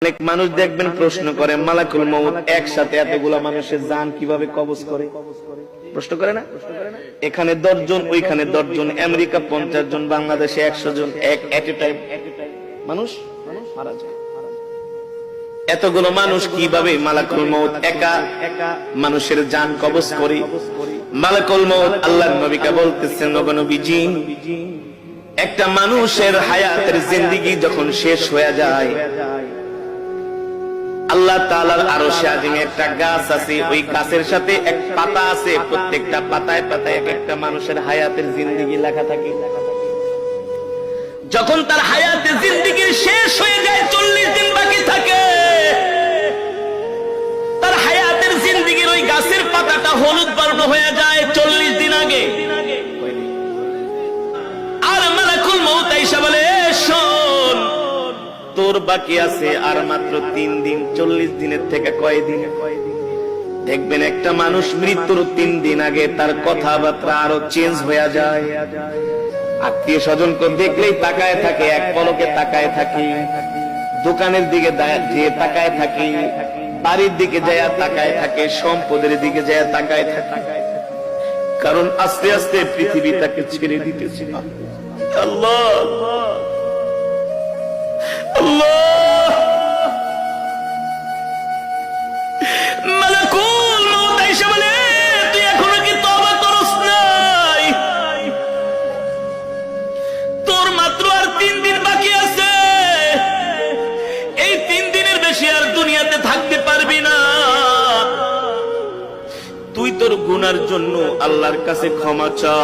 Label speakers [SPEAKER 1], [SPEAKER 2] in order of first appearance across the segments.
[SPEAKER 1] অনেক মানুষ দেখবেন প্রশ্ন করে মালাকুল মউত একসাথে এতগুলা মানুষের জান কিভাবে কবজ করে, প্রশ্ন করে না? এখানে 10 জন, ওইখানে 10 জন, আমেরিকা 50 জন, বাংলাদেশে 100 জন, এট এ টাইম মানুষ মারা যায়। এতগুলো মানুষ কিভাবে মালাকুল মউত একা মানুষের জান কবজ করে? মালাকুল মউত আল্লাহর নবীকে বলতেছেন, ওগো নবীজি, একটা মানুষের হায়াতের জিন্দেগি যখন শেষ হয়ে যায়, আল্লাহ তাআলার আরশে আজিমে একটা গাছ আছে, ওই গাছের সাথে এক পাতা আছে, প্রত্যেকটা পাতায় পাতায় এক একটা মানুষের হায়াতের জিন্দেগি লেখা থাকে। যখন তার হায়াতের জিন্দেগি শেষ হয়ে যায়, 40 দিন বাকি থাকে, তার হায়াতের জিন্দেগির ওই গাছের পাতাটা হলুদ বর্ণ হয়ে যায় 40 দিন আগে। আর মালাকুল মউত আইসা বলে, শোন, তোর বাকি আছে আর মাত্র 3 দিন। 40 দিনের থেকে কয় দিন? দেখবেন একটা মানুষ মৃত্যুর 3 দিন আগে তার কথাবার্তা আরো চেঞ্জ হয়ে যায়। আত্মীয় স্বজনকে দেখলেই তাকায় থাকে, এক পলকে তাকায় থাকে, দোকানের দিকে যেয়ে তাকায় থাকে, বাড়ির দিকে যায় তাকায় থাকে, সম্পদের দিকে যায় তাকায় থাকে, কারণ আস্তে আস্তে পৃথিবী তাকে ছেড়ে দিতেছে। আল্লাহ আল্লাহ, মালাকুল মউত আইসা বলে, তুই এখনো কি তওবা করস নাই? তোর মাত্র আর 3 দিন বাকি আছে। এই 3 দিনের বেশি আর দুনিয়াতে থাকতে পারবি না। তুই তোর গুনার জন্য আল্লাহর কাছে ক্ষমা চা।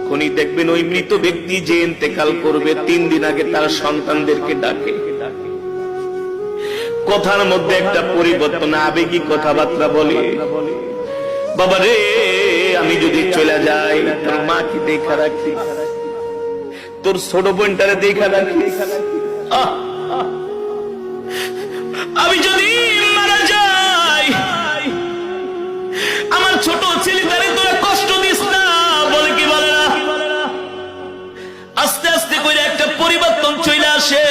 [SPEAKER 1] তখনই দেখবেন ওই মৃত ব্যক্তি যে ইন্তেকাল করবে, 3 দিন আগে তার সন্তানদেরকে ডাকে, কথার মধ্যে একটা পরিবর্তন, আবেগী কথাবার্তা বলে, বাবা রে, আমি যদি চলে যাই, তোর মা কি দেখা রাখিস, তোর ছোট বোনটারে দেখা রাখিস, আমি যদি মারা যাই, আমার ছোট ছেলেটারে তোরা কষ্ট দিস না, বলে কি বলে না? আস্তে আস্তে করে একটা পরিবর্তন চলে আসে,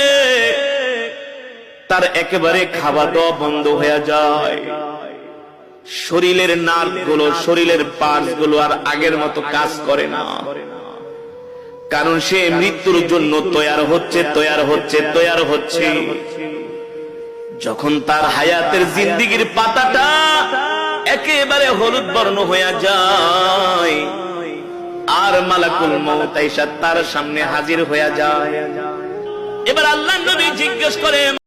[SPEAKER 1] তার একেবারে খাওয়া দাওয়া বন্ধ হয়ে যায়, শরীরের নার্ভ গুলো, শরীরের পার্টস গুলো আর আগের মতো কাজ করে না, কারণ সে মৃত্যুর জন্য তৈয়ার হচ্ছে। যখন তার হায়াতের জিন্দেগির পাতাটা একেবারে হলুদ বর্ণ হয়ে যায়, আর মালাকুল মউত আইসা তার সামনে হাজির হয়ে যায়। এবার আল্লাহর নবী জিজ্ঞেস করে,